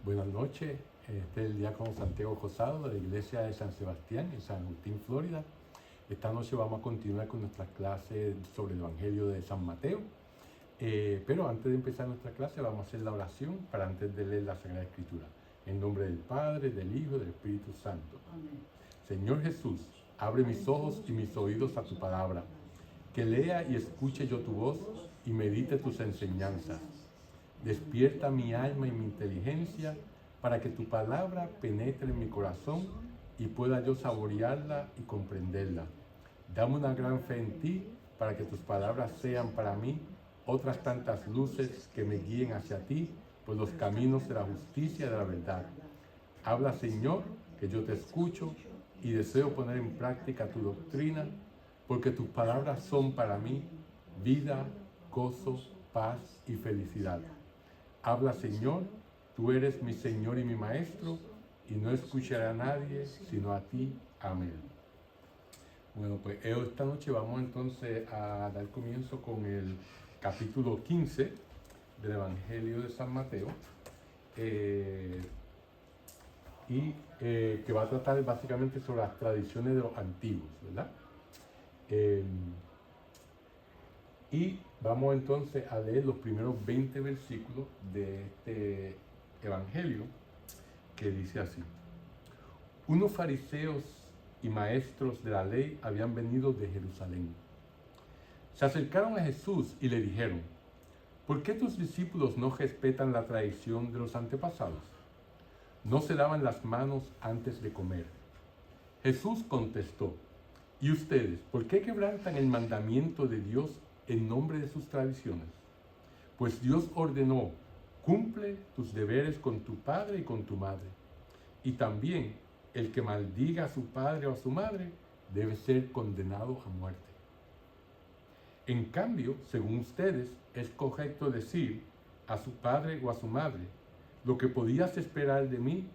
Buenas noches, este es el diácono Santiago Josado de la iglesia de San Sebastián en San Agustín, Florida. Esta noche vamos a continuar con nuestra clase sobre el Evangelio de San Mateo. Pero antes de empezar nuestra clase vamos a hacer la oración para antes de leer la Sagrada Escritura. En nombre del Padre, del Hijo y del Espíritu Santo. Amén. Señor Jesús, abre mis ojos y mis oídos a tu palabra. Que lea y escuche yo tu voz y medite tus enseñanzas. Despierta mi alma y mi inteligencia para que tu palabra penetre en mi corazón y pueda yo saborearla y comprenderla. Dame una gran fe en ti para que tus palabras sean para mí otras tantas luces que me guíen hacia ti por los caminos de la justicia y de la verdad. Habla, Señor, que yo te escucho y deseo poner en práctica tu doctrina, porque tus palabras son para mí vida, gozo, paz y felicidad. Habla, Señor, tú eres mi Señor y mi Maestro, y no escucharé a nadie sino a ti. Amén. Bueno, pues esta noche vamos entonces a dar comienzo con el capítulo 15 del Evangelio de San Mateo, que va a tratar básicamente sobre las tradiciones de los antiguos, ¿verdad? Y vamos entonces a leer los primeros 20 versículos de este Evangelio, que dice así: Unos fariseos y maestros de la ley habían venido de Jerusalén. Se acercaron a Jesús y le dijeron: ¿por qué tus discípulos no respetan la tradición de los antepasados? No se lavan las manos antes de comer. Jesús contestó: ¿y ustedes por qué quebrantan el mandamiento de Dios en nombre de sus tradiciones? Pues Dios ordenó: cumple tus deberes con tu padre y con tu madre. Y también el que maldiga a su padre o a su madre debe ser condenado a muerte. En cambio, según ustedes, es correcto decir a su padre o a su madre: lo que podías esperar de mí,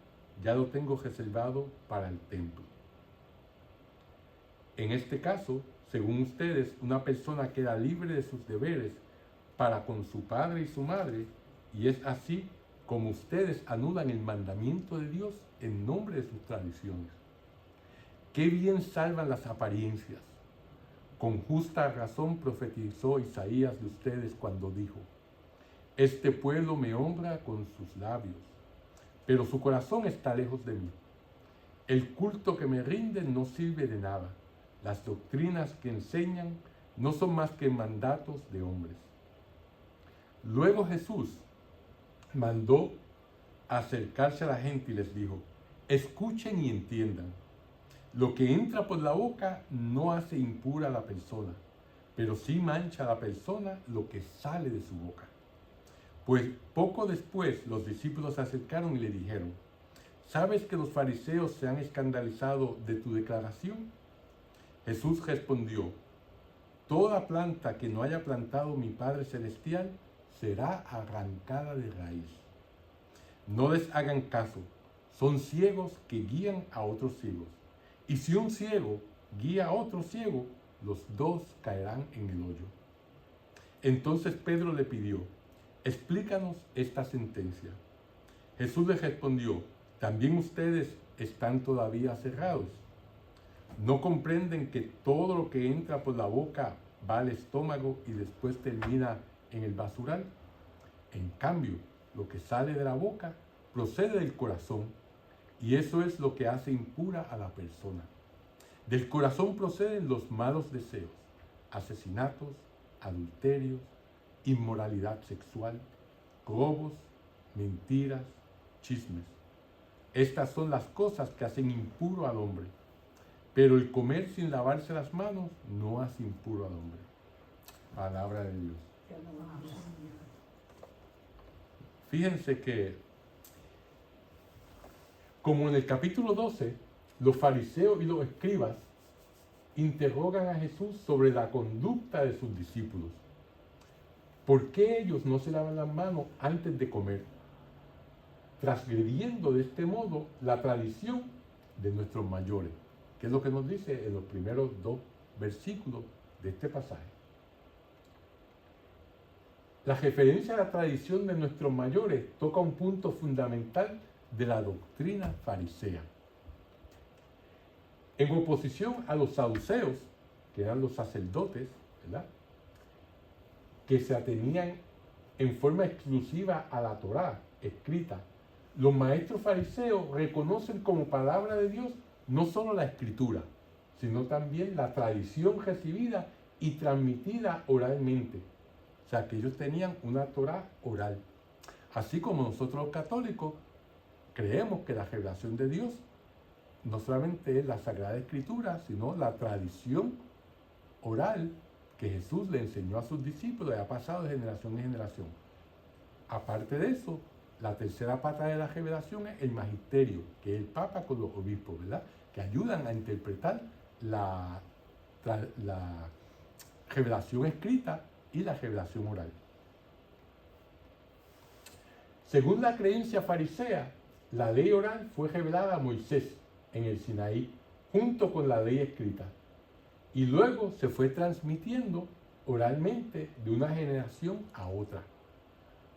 ya lo tengo reservado para el templo. En este caso, según ustedes, una persona queda libre de sus deberes para con su padre y su madre, y es así como ustedes anulan el mandamiento de Dios en nombre de sus tradiciones. ¡Qué bien salvan las apariencias! Con justa razón profetizó Isaías de ustedes cuando dijo: este pueblo me honra con sus labios, pero su corazón está lejos de mí. El culto que me rinden no sirve de nada. Las doctrinas que enseñan no son más que mandatos de hombres. Luego Jesús mandó acercarse a la gente y les dijo: escuchen y entiendan. Lo que entra por la boca no hace impura a la persona, pero sí mancha a la persona lo que sale de su boca. Pues poco después los discípulos se acercaron y le dijeron: ¿sabes que los fariseos se han escandalizado de tu declaración? Jesús respondió: toda planta que no haya plantado mi Padre Celestial será arrancada de raíz. No les hagan caso, son ciegos que guían a otros ciegos. Y si un ciego guía a otro ciego, los dos caerán en el hoyo. Entonces Pedro le pidió: explícanos esta sentencia. Jesús le respondió: ¿también ustedes están todavía cerrados? ¿No comprenden que todo lo que entra por la boca va al estómago y después termina en el basural? En cambio, lo que sale de la boca procede del corazón, y eso es lo que hace impura a la persona. Del corazón proceden los malos deseos, asesinatos, adulterios, inmoralidad sexual, robos, mentiras, chismes. Estas son las cosas que hacen impuro al hombre. Pero el comer sin lavarse las manos no hace impuro al hombre. Palabra de Dios. Fíjense que, como en el capítulo 12, los fariseos y los escribas interrogan a Jesús sobre la conducta de sus discípulos. ¿Por qué ellos no se lavan las manos antes de comer? Transgrediendo de este modo la tradición de nuestros mayores, que es lo que nos dice en los primeros 2 versículos de este pasaje. La referencia a la tradición de nuestros mayores toca un punto fundamental de la doctrina farisea. En oposición a los saduceos, que eran los sacerdotes, ¿verdad?, que se atenían en forma exclusiva a la Torá escrita, los maestros fariseos reconocen como palabra de Dios no solo la escritura, sino también la tradición recibida y transmitida oralmente. O sea, que ellos tenían una Torá oral. Así como nosotros los católicos creemos que la revelación de Dios no solamente es la Sagrada Escritura, sino la tradición oral que Jesús le enseñó a sus discípulos y ha pasado de generación en generación. Aparte de eso, la tercera pata de la revelación es el magisterio, que es el Papa con los obispos, ¿verdad?, que ayudan a interpretar la revelación escrita y la revelación oral. Según la creencia farisea, la ley oral fue revelada a Moisés en el Sinaí, junto con la ley escrita, y luego se fue transmitiendo oralmente de una generación a otra,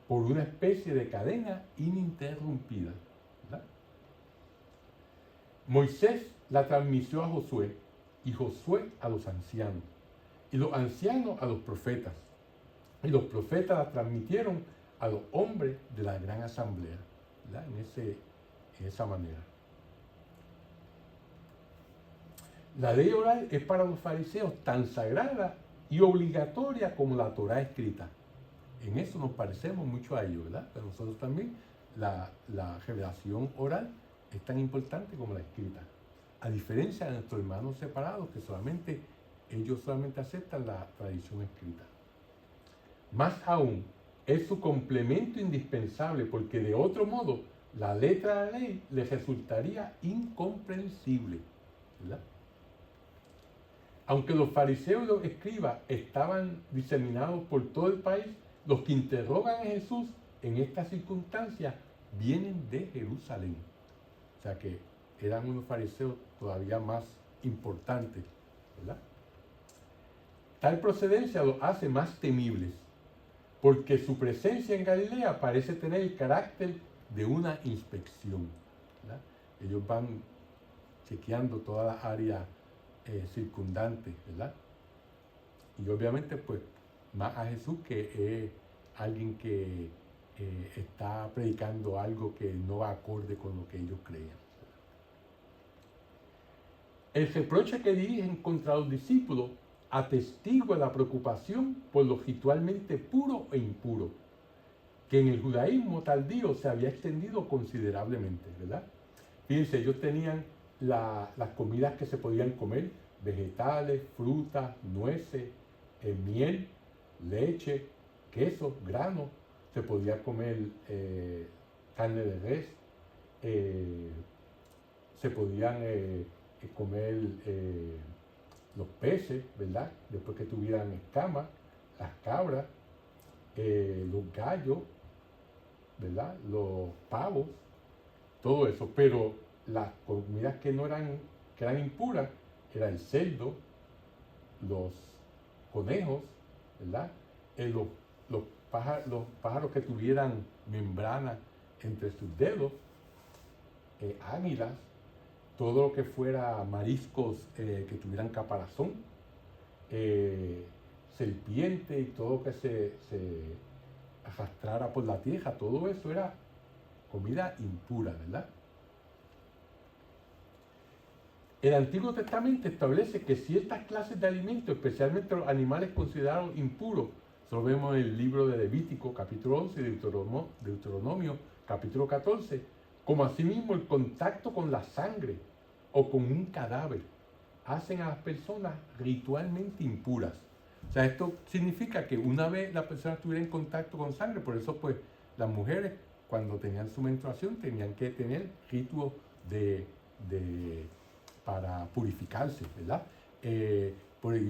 por una especie de cadena ininterrumpida, ¿verdad? Moisés la transmitió a Josué, y Josué a los ancianos, y los ancianos a los profetas, y los profetas la transmitieron a los hombres de la gran asamblea, ¿verdad?, en esa manera. La ley oral es para los fariseos tan sagrada y obligatoria como la Torá escrita. En eso nos parecemos mucho a ellos, ¿verdad? Pero nosotros también la revelación oral es tan importante como la escrita. A diferencia de nuestros hermanos separados, que ellos solamente aceptan la tradición escrita. Más aún, es su complemento indispensable, porque de otro modo la letra de la ley les resultaría incomprensible, ¿verdad? Aunque los fariseos y los escribas estaban diseminados por todo el país, los que interrogan a Jesús en estas circunstancias vienen de Jerusalén. O sea que eran unos fariseos todavía más importantes, ¿verdad? Tal procedencia los hace más temibles, porque su presencia en Galilea parece tener el carácter de una inspección, ¿verdad? Ellos van chequeando todas las áreas circundantes, ¿verdad? Y obviamente, pues, más a Jesús, que es alguien que está predicando algo que no va acorde con lo que ellos creían. El reproche que dirigen contra los discípulos atestigua la preocupación por lo ritualmente puro e impuro, que en el judaísmo tardío se había extendido considerablemente, ¿verdad? Fíjense, ellos tenían las comidas que se podían comer: vegetales, frutas, nueces, miel, leche, queso, grano. Se podía comer carne de res, se podían comer los peces, ¿verdad?, después que tuvieran escamas, las cabras, los gallos, ¿verdad?, los pavos, todo eso. Pero las comidas que eran impuras, era el cerdo, los conejos, ¿verdad?, los pájaros que tuvieran membrana entre sus dedos, águilas, todo lo que fuera mariscos que tuvieran caparazón, serpiente y todo lo que se arrastrara por la tierra, todo eso era comida impura, ¿verdad? El Antiguo Testamento establece que ciertas clases de alimentos, especialmente los animales considerados impuros, eso lo vemos en el libro de Levítico, capítulo 11, y Deuteronomio, capítulo 14, como asimismo el contacto con la sangre o con un cadáver, hacen a las personas ritualmente impuras. O sea, esto significa que una vez la persona estuviera en contacto con sangre, por eso pues las mujeres cuando tenían su menstruación tenían que tener rituos para purificarse, ¿verdad? Y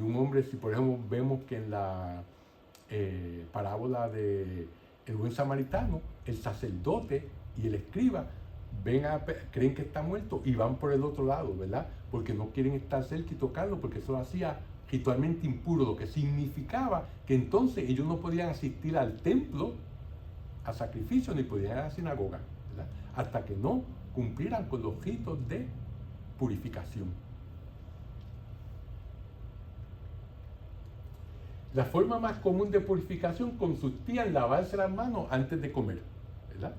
un hombre, si por ejemplo vemos que en la parábola de el buen samaritano, el sacerdote y el escriba creen que está muerto y van por el otro lado, ¿verdad? Porque no quieren estar cerca y tocarlo, porque eso lo hacía ritualmente impuros, lo que significaba que entonces ellos no podían asistir al templo a sacrificio ni podían ir a la sinagoga, ¿verdad? Hasta que no cumplieran con los ritos de purificación. La forma más común de purificación consistía en lavarse las manos antes de comer, ¿verdad?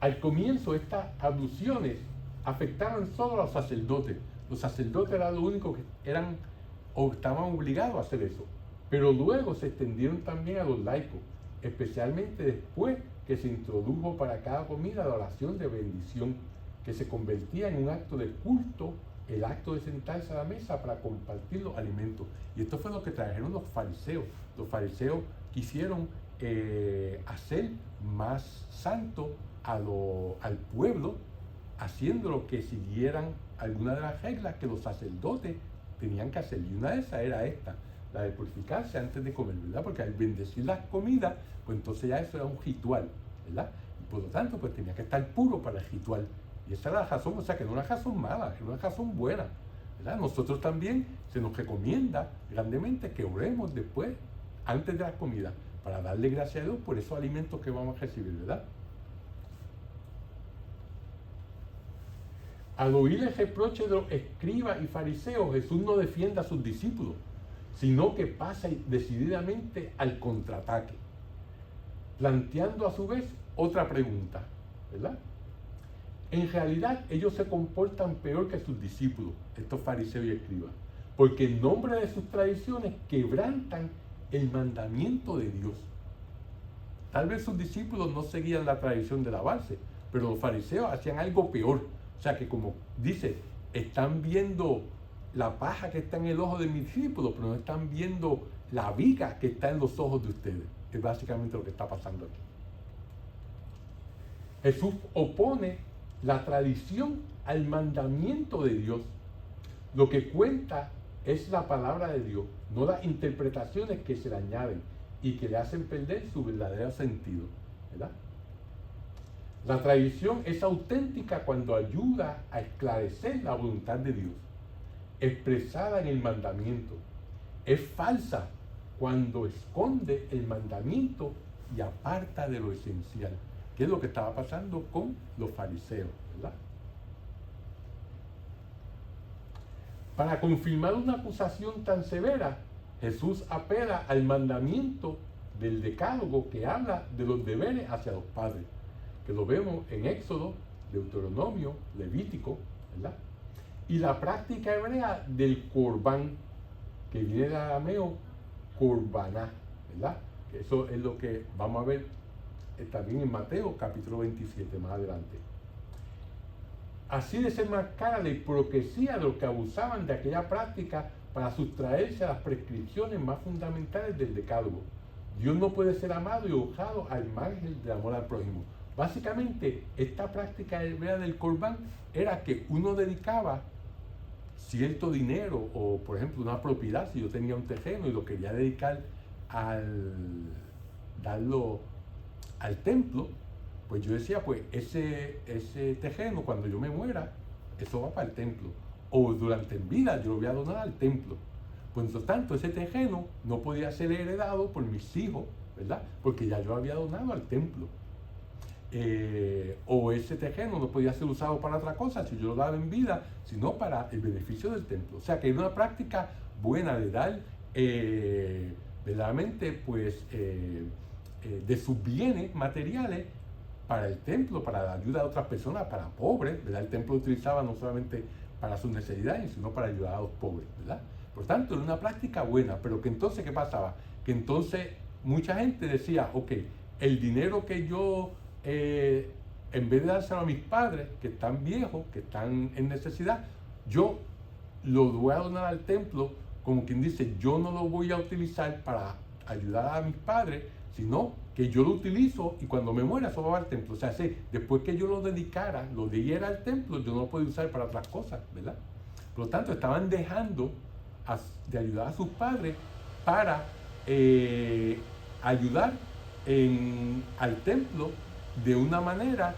Al comienzo estas abluciones afectaban solo a los sacerdotes. Los sacerdotes eran los únicos que eran o estaban obligados a hacer eso. Pero luego se extendieron también a los laicos, especialmente después que se introdujo para cada comida la oración de bendición, que se convertía en un acto de culto, el acto de sentarse a la mesa para compartir los alimentos. Y esto fue lo que trajeron los fariseos. Los fariseos quisieron hacer más santo al pueblo, haciéndolo que siguieran algunas de las reglas que los sacerdotes tenían que hacer. Y una de esas era esta, la de purificarse antes de comer, ¿verdad? Porque al bendecir las comidas, pues entonces ya eso era un ritual, ¿verdad? Y por lo tanto, pues tenía que estar puro para el ritual. Y esa era la razón, o sea, que no era una razón mala, era una razón buena, ¿verdad? Nosotros también se nos recomienda grandemente que oremos después, antes de la comida, para darle gracias a Dios por esos alimentos que vamos a recibir, ¿verdad? Al oír el reproche de los escribas y fariseos, Jesús no defiende a sus discípulos, sino que pasa decididamente al contraataque, planteando a su vez otra pregunta, ¿verdad? En realidad ellos se comportan peor que sus discípulos, estos fariseos y escribas, porque en nombre de sus tradiciones quebrantan el mandamiento de Dios. Tal vez sus discípulos no seguían la tradición de lavarse, pero los fariseos hacían algo peor. O sea que, como dice, están viendo la paja que está en el ojo de mis discípulos, pero no están viendo la viga que está en los ojos de ustedes. Es básicamente lo que está pasando aquí. Jesús opone la tradición al mandamiento de Dios. Lo que cuenta es la palabra de Dios, no las interpretaciones que se le añaden y que le hacen perder su verdadero sentido, ¿verdad? La tradición es auténtica cuando ayuda a esclarecer la voluntad de Dios, expresada en el mandamiento. Es falsa cuando esconde el mandamiento y aparta de lo esencial, que es lo que estaba pasando con los fariseos, ¿verdad? Para confirmar una acusación tan severa, Jesús apela al mandamiento del Decálogo que habla de los deberes hacia los padres, que lo vemos en Éxodo, Deuteronomio, Levítico, ¿verdad? Y la práctica hebrea del Corbán, que viene del arameo Corbaná, ¿verdad? Que eso es lo que vamos a ver también en Mateo capítulo 27 más adelante. Así desenmascara la hipocresía de los que abusaban de aquella práctica para sustraerse a las prescripciones más fundamentales del Decálogo. Dios no puede ser amado y honrado al margen del amor al prójimo. Básicamente, esta práctica hebrea del Corbán era que uno dedicaba cierto dinero o, por ejemplo, una propiedad. Si yo tenía un terreno y lo quería dedicar darlo al templo, pues yo decía, pues ese terreno, cuando yo me muera, eso va para el templo. O durante en vida yo lo voy a donar al templo. Pues, por tanto, ese terreno no podía ser heredado por mis hijos, ¿verdad? Porque ya yo había donado al templo. O ese terreno no podía ser usado para otra cosa si yo lo daba en vida, sino para el beneficio del templo. O sea que es una práctica buena de dar verdaderamente pues de sus bienes materiales para el templo, para la ayuda de otras personas, para pobres, ¿verdad? El templo lo utilizaba no solamente para sus necesidades, sino para ayudar a los pobres, ¿verdad? Por tanto, era una práctica buena, pero que entonces, ¿qué pasaba? Que entonces mucha gente decía, ok, el dinero que yo en vez de dárselo a mis padres, que están viejos, que están en necesidad, yo lo voy a donar al templo, como quien dice, yo no lo voy a utilizar para ayudar a mis padres, sino que yo lo utilizo y cuando me muera eso va al templo. O sea, después que yo lo dedicara, lo diera al templo, yo no lo puedo usar para otras cosas, ¿verdad? Por lo tanto, estaban dejando de ayudar a sus padres para ayudar al templo de una manera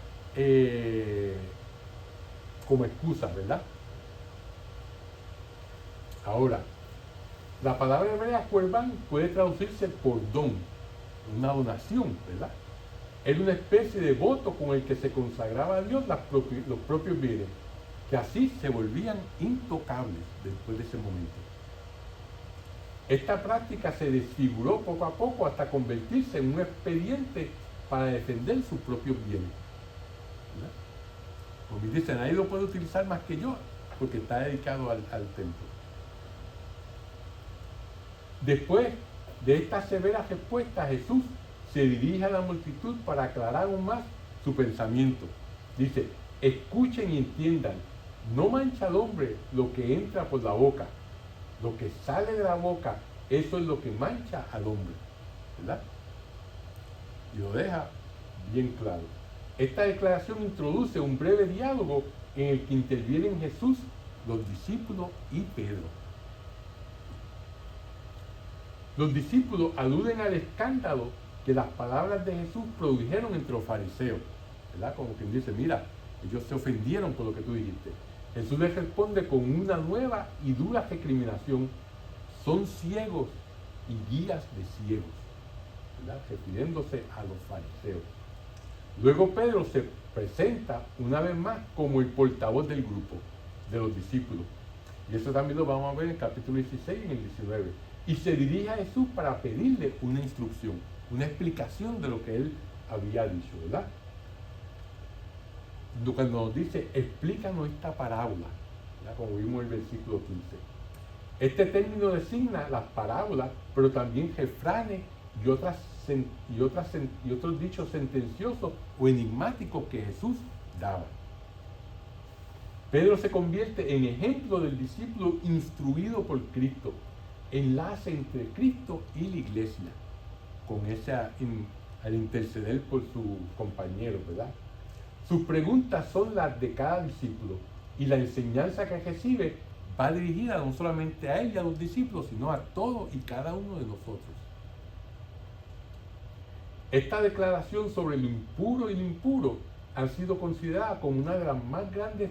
como excusa, ¿verdad? Ahora, la palabra hebrea Corban puede traducirse por don, una donación, ¿verdad? Era una especie de voto con el que se consagraba a Dios los propios bienes, que así se volvían intocables después de ese momento. Esta práctica se desfiguró poco a poco hasta convertirse en un expediente para defender sus propios bienes, ¿verdad? Como dice, nadie lo puede utilizar más que yo, porque está dedicado al templo. Después de estas severas respuestas, Jesús se dirige a la multitud para aclarar aún más su pensamiento. Dice, escuchen y entiendan, no mancha al hombre lo que entra por la boca, lo que sale de la boca, eso es lo que mancha al hombre, ¿verdad? Y lo deja bien claro. Esta declaración introduce un breve diálogo en el que intervienen Jesús, los discípulos y Pedro. Los discípulos aluden al escándalo que las palabras de Jesús produjeron entre los fariseos, ¿verdad? Como quien dice, mira, ellos se ofendieron por lo que tú dijiste. Jesús les responde con una nueva y dura recriminación. Son ciegos y guías de ciegos, ¿verdad? Refiriéndose a los fariseos. Luego Pedro se presenta una vez más como el portavoz del grupo, de los discípulos. Y eso también lo vamos a ver en el capítulo 16 y en el 19. Y se dirige a Jesús para pedirle una instrucción, una explicación de lo que él había dicho, ¿verdad? Cuando nos dice, explícanos esta parábola, ¿verdad? Como vimos en el versículo 15. Este término designa las parábolas, pero también refranes y otros dichos sentenciosos o enigmáticos que Jesús daba. Pedro se convierte en ejemplo del discípulo instruido por Cristo, enlace entre Cristo y la iglesia, con ese al interceder por sus compañeros, ¿verdad? Sus preguntas son las de cada discípulo y la enseñanza que recibe va dirigida no solamente a él y a los discípulos, sino a todos y cada uno de nosotros. Esta declaración sobre lo impuro y lo impuro han sido consideradas como una de las más grandes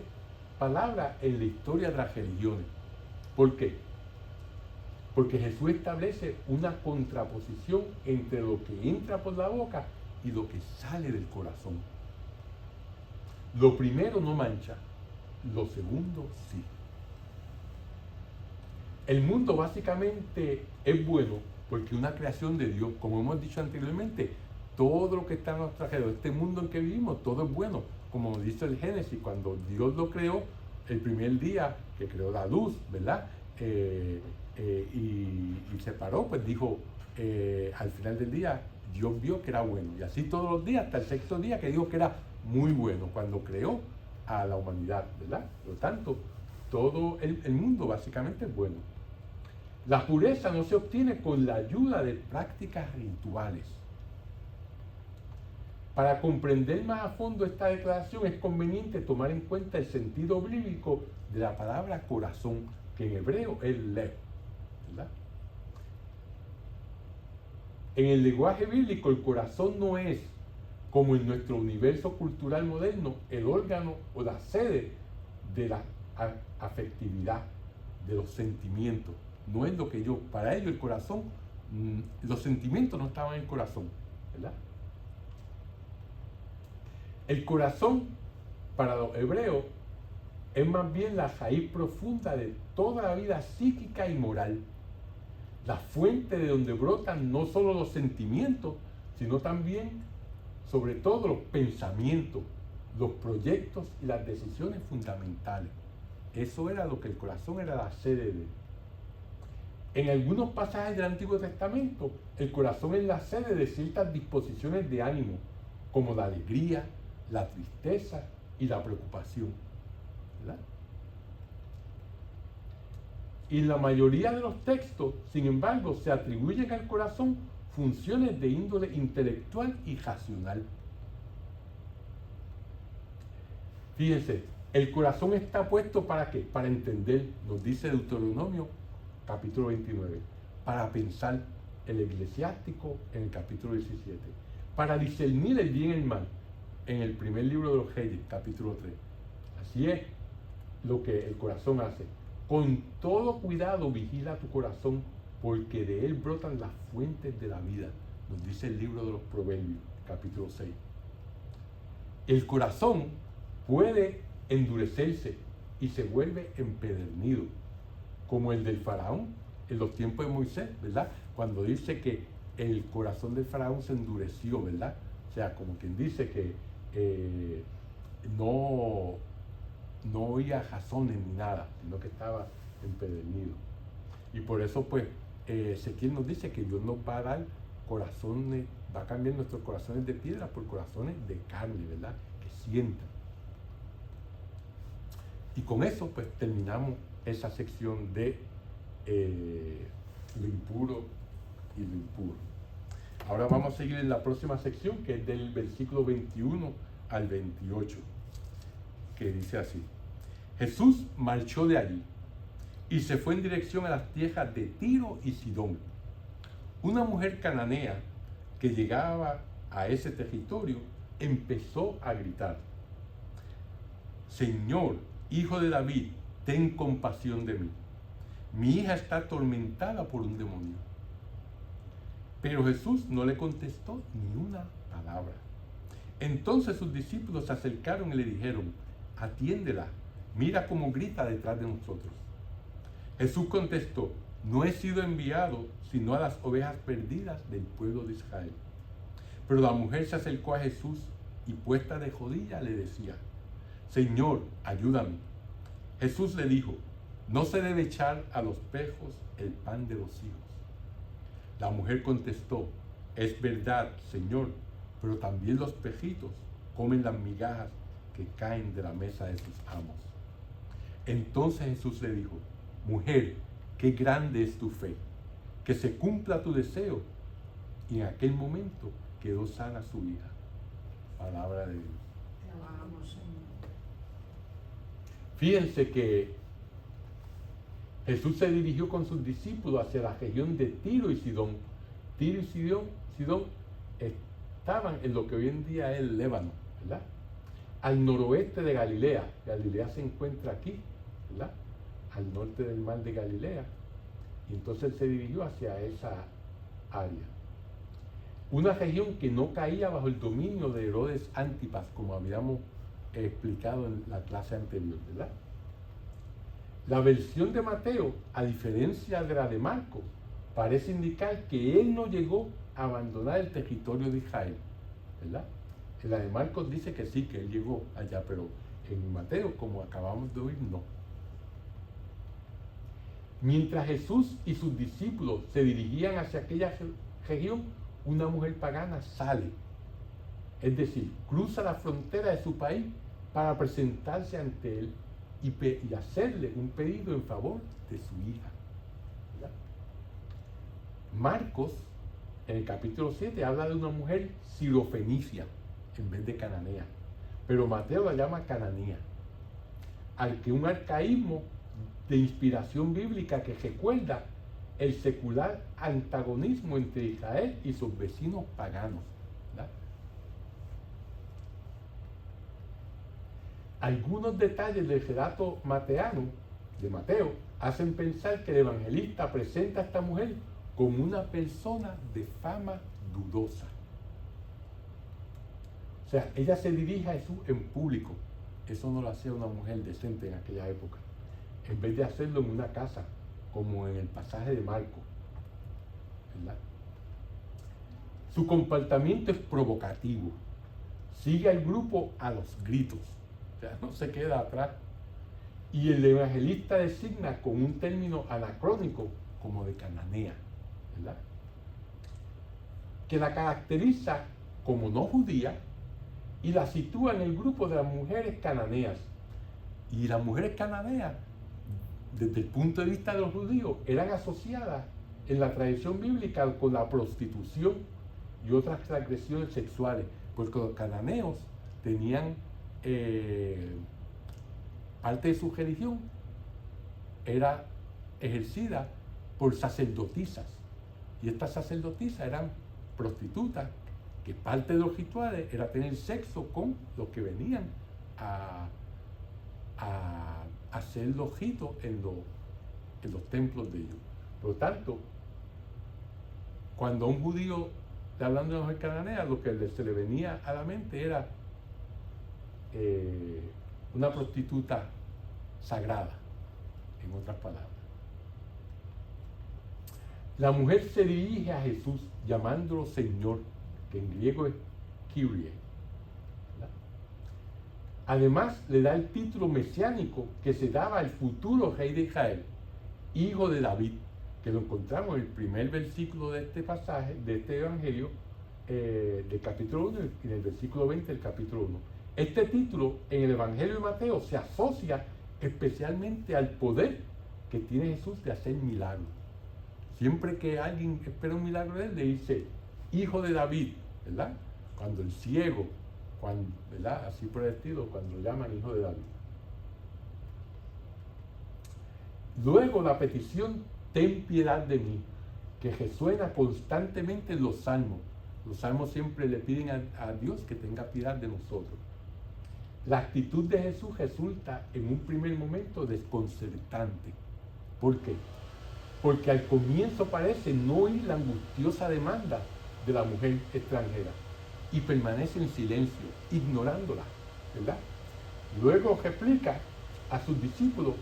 palabras en la historia de las religiones. ¿Por qué? Porque Jesús establece una contraposición entre lo que entra por la boca y lo que sale del corazón. Lo primero no mancha, lo segundo sí. El mundo básicamente es bueno porque es una creación de Dios. Como hemos dicho anteriormente, todo lo que está a nuestro alrededor, este mundo en que vivimos, todo es bueno. Como dice el Génesis, cuando Dios lo creó, el primer día que creó la luz, ¿verdad? Y separó, pues dijo, al final del día, Dios vio que era bueno. Y así todos los días, hasta el sexto día que dijo que era muy bueno, cuando creó a la humanidad, ¿verdad? Por lo tanto, todo el mundo básicamente es bueno. La pureza no se obtiene con la ayuda de prácticas rituales. Para comprender más a fondo esta declaración es conveniente tomar en cuenta el sentido bíblico de la palabra corazón, que en hebreo es lev, ¿verdad? En el lenguaje bíblico el corazón no es, como en nuestro universo cultural moderno, el órgano o la sede de la afectividad, de los sentimientos. No es lo que para ellos el corazón, los sentimientos no estaban en el corazón, ¿verdad? El corazón, para los hebreos, es más bien la raíz profunda de toda la vida psíquica y moral. La fuente de donde brotan no solo los sentimientos, sino también, sobre todo, los pensamientos, los proyectos y las decisiones fundamentales. Eso era lo que el corazón era la sede de. En algunos pasajes del Antiguo Testamento, el corazón es la sede de ciertas disposiciones de ánimo, como la alegría, la tristeza y la preocupación, ¿verdad? Y en la mayoría de los textos, sin embargo, se atribuyen al corazón funciones de índole intelectual y racional. Fíjense, el corazón está puesto ¿para qué? Para entender, nos dice Deuteronomio capítulo 29, para pensar, el eclesiástico en el capítulo 17, para discernir el bien y el mal, en el primer libro de los Reyes, capítulo 3. Así es lo que el corazón hace, con todo cuidado vigila tu corazón, porque de él brotan las fuentes de la vida, nos dice el libro de los Proverbios, capítulo 6. El corazón puede endurecerse y se vuelve empedernido, como el del faraón en los tiempos de Moisés, ¿verdad? Cuando dice que el corazón del faraón se endureció, ¿verdad? O sea, como quien dice que no oía razones ni nada, sino que estaba empedernido. Y por eso, pues, Ezequiel nos dice que Dios nos va a dar corazones, va a cambiar nuestros corazones de piedra por corazones de carne, ¿verdad? Que sientan. Y con eso, pues, terminamos esa sección de lo impuro y lo impuro. Ahora vamos a seguir en la próxima sección, que es del versículo 21 al 28, que dice así: Jesús marchó de allí y se fue en dirección a las tierras de Tiro y Sidón. Una mujer cananea que llegaba a ese territorio empezó a gritar: Señor, Hijo de David, ten compasión de mí. Mi hija está atormentada por un demonio. Pero Jesús no le contestó ni una palabra. Entonces sus discípulos se acercaron y le dijeron: atiéndela, mira cómo grita detrás de nosotros. Jesús contestó: no he sido enviado sino a las ovejas perdidas del pueblo de Israel. Pero la mujer se acercó a Jesús y, puesta de rodillas, le decía: Señor, ayúdame. Jesús le dijo: no se debe echar a los perros el pan de los hijos. La mujer contestó: es verdad, Señor, pero también los perritos comen las migajas que caen de la mesa de sus amos. Entonces Jesús le dijo: mujer, qué grande es tu fe, que se cumpla tu deseo. Y en aquel momento quedó sana su hija. Palabra de Dios. Te alabamos, Señor. Fíjense que Jesús se dirigió con sus discípulos hacia la región de Tiro y Sidón. Tiro y Sidón estaban en lo que hoy en día es el Líbano, ¿verdad? Al noroeste de Galilea. Galilea se encuentra aquí, ¿verdad? Al norte del mar de Galilea. Y entonces se dirigió hacia esa área. Una región que no caía bajo el dominio de Herodes Antipas, como habíamos explicado en la clase anterior, ¿verdad? La versión de Mateo, a diferencia de la de Marcos, parece indicar que él no llegó a abandonar el territorio de Israel, ¿verdad? En la de Marcos dice que sí, que él llegó allá, pero en Mateo, como acabamos de oír, no. Mientras Jesús y sus discípulos se dirigían hacia aquella región, una mujer pagana sale, es decir, cruza la frontera de su país para presentarse ante él y hacerle un pedido en favor de su hija, ¿verdad? Marcos, en el capítulo 7, habla de una mujer sirofenicia en vez de cananea, pero Mateo la llama cananea, al que un arcaísmo de inspiración bíblica que recuerda el secular antagonismo entre Israel y sus vecinos paganos, ¿verdad? Algunos detalles del relato mateano de Mateo hacen pensar que el evangelista presenta a esta mujer como una persona de fama dudosa. O sea, ella se dirige a Jesús en público. Eso no lo hacía una mujer decente en aquella época. En vez de hacerlo en una casa, como en el pasaje de Marcos, ¿verdad? Su comportamiento es provocativo. Sigue al grupo a los gritos. O sea, no se queda atrás. Y el evangelista designa con un término anacrónico como de cananea, ¿verdad? Que la caracteriza como no judía y la sitúa en el grupo de las mujeres cananeas. Y las mujeres cananeas, desde el punto de vista de los judíos, eran asociadas en la tradición bíblica con la prostitución y otras transgresiones sexuales, porque los cananeos tenían parte de su religión era ejercida por sacerdotisas, y estas sacerdotisas eran prostitutas, que parte de los rituales era tener sexo con los que venían a a hacer los ritos en los templos de ellos. Por lo tanto, cuando a un judío le hablan de una mujer cananea, lo que se le venía a la mente era una prostituta sagrada, en otras palabras. La mujer se dirige a Jesús llamándolo Señor, que en griego es Kyrie. Además, le da el título mesiánico que se daba al futuro rey de Israel, hijo de David, que lo encontramos en el primer versículo de este pasaje, de este evangelio, del capítulo 1 y en el versículo 20 del capítulo 1. Este título en el evangelio de Mateo se asocia especialmente al poder que tiene Jesús de hacer milagros. Siempre que alguien espera un milagro de él, le dice, hijo de David, ¿verdad? Cuando el ciego, ¿verdad? Así por el estilo, cuando lo llaman hijo de David. Luego la petición, ten piedad de mí, que resuena constantemente en los salmos. Los salmos siempre le piden a Dios que tenga piedad de nosotros. La actitud de Jesús resulta en un primer momento desconcertante. ¿Por qué? Porque al comienzo parece no oír la angustiosa demanda de la mujer extranjera y permanece en silencio, ignorándola, ¿verdad? Luego replica a sus discípulos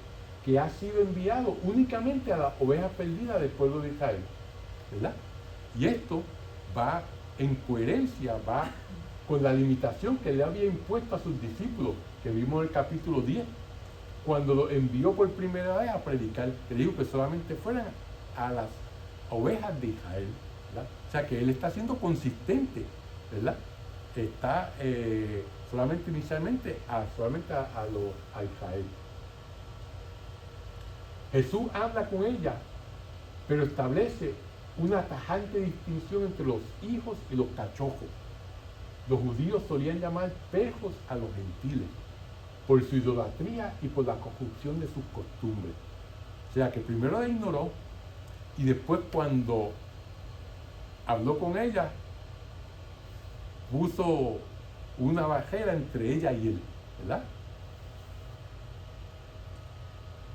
que ha sido enviado únicamente a las ovejas perdidas del pueblo de Israel, ¿verdad? Y esto va en coherencia, va con la limitación que le había impuesto a sus discípulos, que vimos en el capítulo 10, cuando lo envió por primera vez a predicar, que dijo que solamente fueran a las ovejas de Israel, ¿verdad? O sea que él está siendo consistente, ¿verdad? Está solamente inicialmente a Israel. Jesús habla con ella, pero establece una tajante distinción entre los hijos y los cachojos. Los judíos solían llamar perros a los gentiles por su idolatría y por la corrupción de sus costumbres. O sea que primero la ignoró y después cuando habló con ella, puso una barrera entre ella y él, ¿verdad?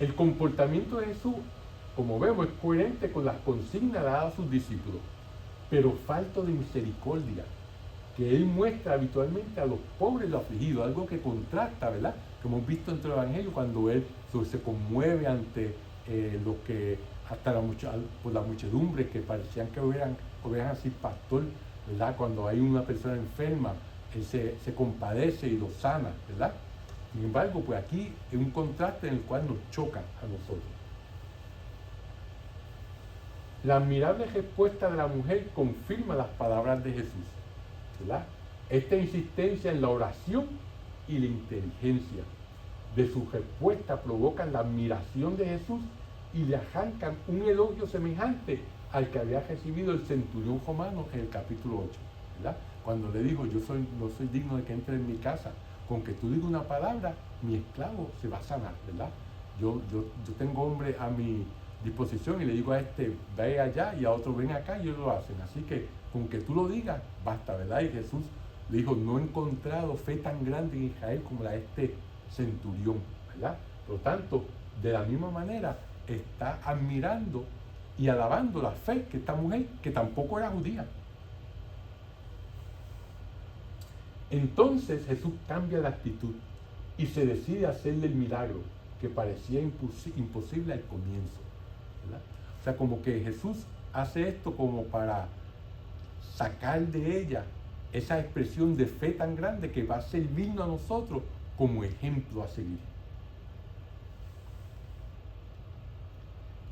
El comportamiento de Jesús, como vemos, es coherente con las consignas dadas a sus discípulos, pero falto de misericordia, que él muestra habitualmente a los pobres y los afligidos, algo que contrasta, ¿verdad? Que hemos visto entre el Evangelio cuando él se conmueve ante lo que, hasta por la muchedumbre, que parecían que hubieran así pastor, ¿verdad? Cuando hay una persona enferma, él se compadece y lo sana, ¿verdad? Sin embargo, pues aquí es un contraste en el cual nos choca a nosotros. La admirable respuesta de la mujer confirma las palabras de Jesús, ¿verdad? Esta insistencia en la oración y la inteligencia de su respuesta provocan la admiración de Jesús y le arrancan un elogio semejante al que había recibido el centurión romano en el capítulo 8, ¿verdad? Cuando le dijo, no soy digno de que entre en mi casa, con que tú digas una palabra, mi esclavo se va a sanar, ¿verdad? Yo tengo hombre a mi disposición y le digo a este, ve allá, y a otro, ven acá, y ellos lo hacen. Así que con que tú lo digas, basta, ¿verdad? Y Jesús le dijo, no he encontrado fe tan grande en Israel como la de este centurión, ¿verdad? Por lo tanto, de la misma manera, está admirando y alabando la fe que esta mujer, que tampoco era judía. Entonces Jesús cambia la actitud y se decide a hacerle el milagro que parecía imposible al comienzo, ¿verdad? O sea, como que Jesús hace esto como para sacar de ella esa expresión de fe tan grande que va a servirnos a nosotros como ejemplo a seguir.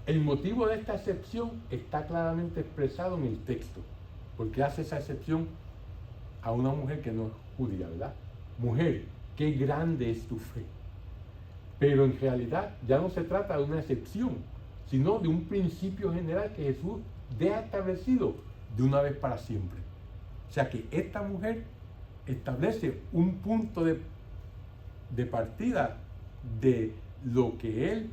El motivo de esta excepción está claramente expresado en el texto, porque hace esa excepción a una mujer que no es judía, ¿verdad? Mujer, qué grande es tu fe. Pero en realidad ya no se trata de una excepción, sino de un principio general que Jesús deja establecido de una vez para siempre. O sea que esta mujer establece un punto de partida de lo que él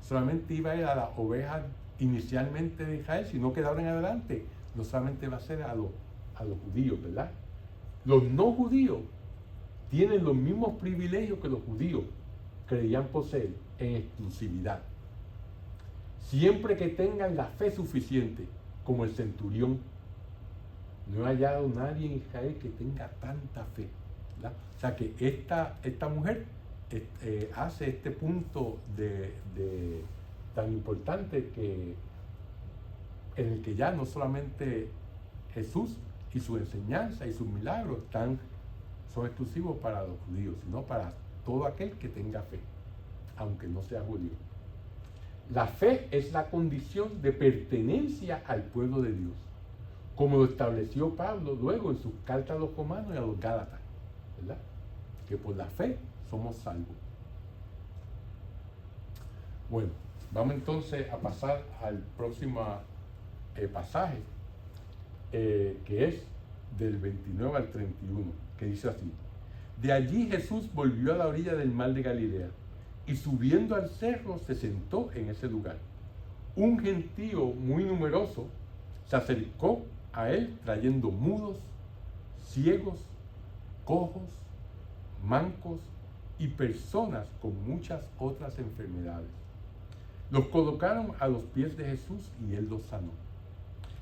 solamente iba a ir a las ovejas inicialmente de Israel, sino que de ahora en adelante no solamente va a ser a los judíos, ¿verdad? Los no judíos tienen los mismos privilegios que los judíos, creían poseer en exclusividad. Siempre que tengan la fe suficiente, como el centurión, no he hallado nadie en Israel que tenga tanta fe, ¿verdad? O sea que esta mujer hace este punto tan importante en el que ya no solamente Jesús y su enseñanza y sus milagros son exclusivos para los judíos, sino para todo aquel que tenga fe, aunque no sea judío. La fe es la condición de pertenencia al pueblo de Dios, como lo estableció Pablo luego en sus cartas a los romanos y a los gálatas, ¿verdad? Que por la fe somos salvos. Bueno, vamos entonces a pasar al próximo pasaje, que es del 29 al 31, que dice así: de allí Jesús volvió a la orilla del mar de Galilea, y subiendo al cerro se sentó en ese lugar. Un gentío muy numeroso se acercó a él trayendo mudos, ciegos, cojos, mancos y personas con muchas otras enfermedades. Los colocaron a los pies de Jesús y él los sanó.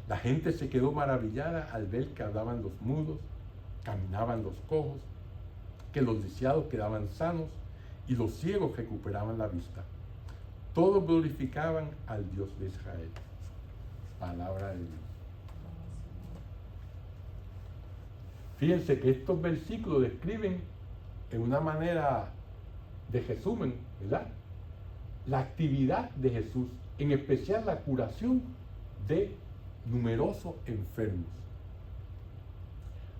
La gente se quedó maravillada al ver que hablaban los mudos, caminaban los cojos, que los lisiados quedaban sanos y los ciegos recuperaban la vista. Todos glorificaban al Dios de Israel. Palabra de Dios. Fíjense que estos versículos describen en una manera de resumen, ¿verdad?, la actividad de Jesús, en especial la curación de numerosos enfermos.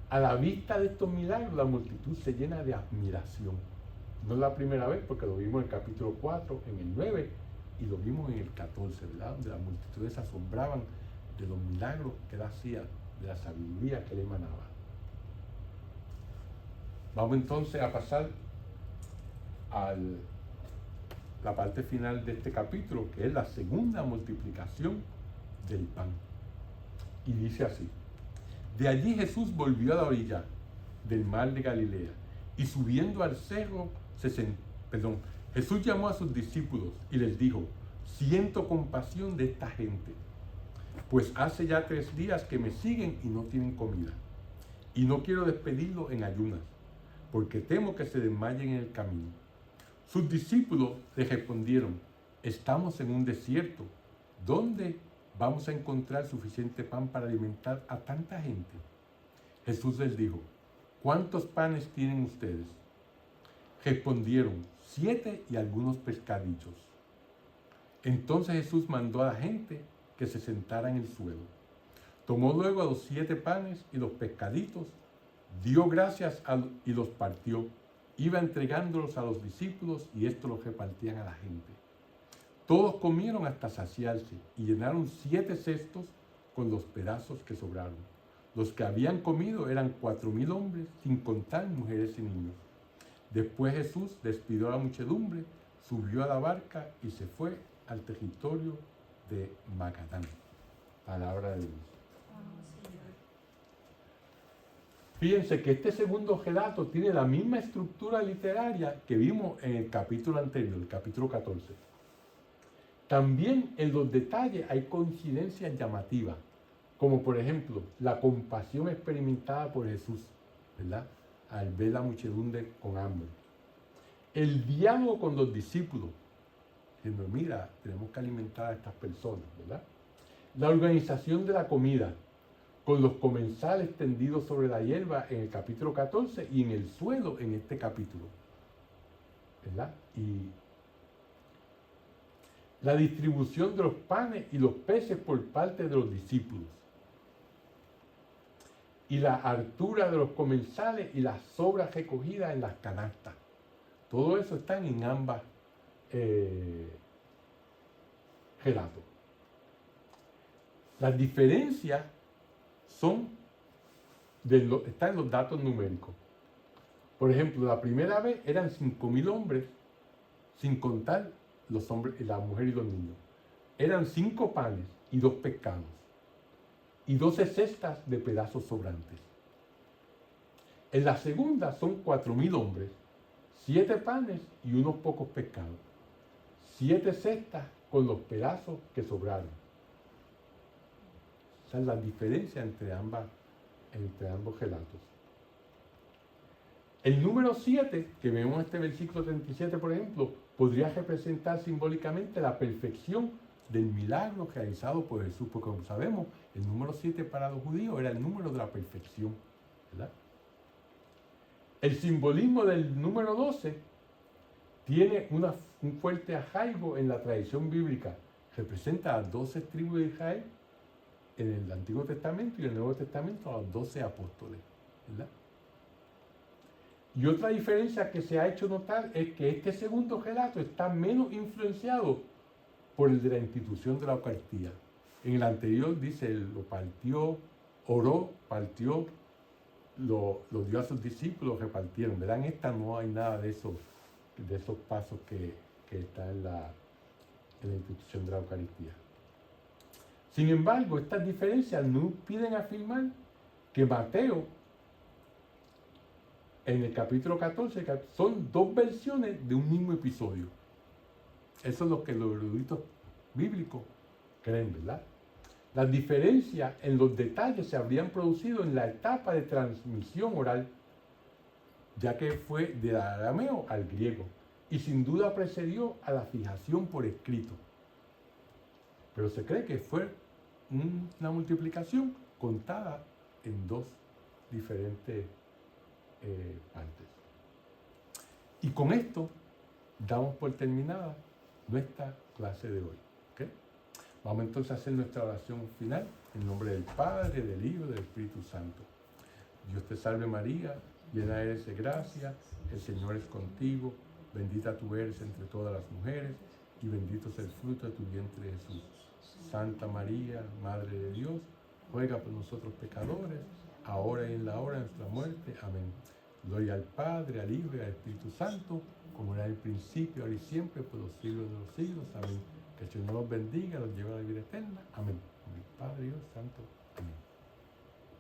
A la vista de estos milagros, la multitud se llena de admiración. No es la primera vez, porque lo vimos en el capítulo 4, en el 9, y lo vimos en el 14, ¿verdad?, donde las multitudes se asombraban de los milagros que él hacía, de la sabiduría que él emanaba. Vamos entonces a pasar a la parte final de este capítulo, que es la segunda multiplicación del pan. Y dice así: de allí Jesús volvió a la orilla del mar de Galilea, y subiendo al cerro Jesús llamó a sus discípulos y les dijo: siento compasión de esta gente, pues hace ya 3 días que me siguen y no tienen comida, y no quiero despedirlos en ayunas, porque temo que se desmayen en el camino. Sus discípulos le respondieron: estamos en un desierto, ¿dónde vamos a encontrar suficiente pan para alimentar a tanta gente? Jesús les dijo: ¿cuántos panes tienen ustedes? Respondieron: 7 y algunos pescaditos. Entonces Jesús mandó a la gente que se sentara en el suelo. Tomó luego a los 7 panes y los pescaditos, dio gracias y los partió. Iba entregándolos a los discípulos y estos los repartían a la gente. Todos comieron hasta saciarse y llenaron 7 cestos con los pedazos que sobraron. Los que habían comido eran 4,000 hombres, sin contar mujeres y niños. Después Jesús despidió a la muchedumbre, subió a la barca y se fue al territorio de Magadán. Palabra de Dios. Fíjense que este segundo relato tiene la misma estructura literaria que vimos en el capítulo anterior, el capítulo 14. También en los detalles hay coincidencias llamativas, como por ejemplo la compasión experimentada por Jesús, ¿verdad?, al ver la muchedumbre con hambre. El diálogo con los discípulos, diciendo: mira, tenemos que alimentar a estas personas, ¿verdad? La organización de la comida, con los comensales tendidos sobre la hierba en el capítulo 14 y en el suelo en este capítulo, ¿verdad? Y la distribución de los panes y los peces por parte de los discípulos, y la hartura de los comensales y las sobras recogidas en las canastas. Todo eso está en ambas relatos. Las diferencias están en los datos numéricos. Por ejemplo, la primera vez eran 5,000 hombres, sin contar los hombres, la mujer y los niños. Eran 5 panes y 2 pescados, y 12 cestas de pedazos sobrantes. En la segunda son 4,000 hombres, 7 panes y unos pocos pescados. 7 cestas con los pedazos que sobraron. Esa es la diferencia entre ambos relatos. El número 7, que vemos en este versículo 37, por ejemplo, podría representar simbólicamente la perfección del milagro realizado por Jesús, porque como sabemos, el número 7 para los judíos era el número de la perfección, ¿verdad? El simbolismo del número 12 tiene un fuerte arraigo en la tradición bíblica. Representa a las 12 tribus de Israel en el Antiguo Testamento y en el Nuevo Testamento a los 12 apóstoles, ¿verdad? Y otra diferencia que se ha hecho notar es que este segundo relato está menos influenciado por el de la institución de la Eucaristía. En el anterior dice, lo partió, oró, partió, lo dio a sus discípulos, repartieron, ¿verdad? En esta no hay nada de esos pasos que están en la institución de la Eucaristía. Sin embargo, estas diferencias no impiden afirmar que Mateo, en el capítulo 14, son 2 versiones de un mismo episodio. Eso es lo que los eruditos bíblicos creen, ¿verdad? Las diferencias en los detalles se habrían producido en la etapa de transmisión oral, ya que fue del arameo al griego, y sin duda precedió a la fijación por escrito. Pero se cree que fue una multiplicación contada en 2 diferentes partes. Y con esto damos por terminada nuestra clase de hoy. ¿Okay? Vamos entonces a hacer nuestra oración final en nombre del Padre, del Hijo y del Espíritu Santo. Dios te salve María, llena eres de gracia, el Señor es contigo, bendita tú eres entre todas las mujeres y bendito es el fruto de tu vientre Jesús. Santa María, Madre de Dios, ruega por nosotros pecadores, ahora y en la hora de nuestra muerte. Amén. Gloria al Padre, al Hijo y al Espíritu Santo, como era en el principio, ahora y siempre, por los siglos de los siglos. Amén. Que el Señor los bendiga, los lleve a la vida eterna. Amén. Padre, Dios Santo. Amén.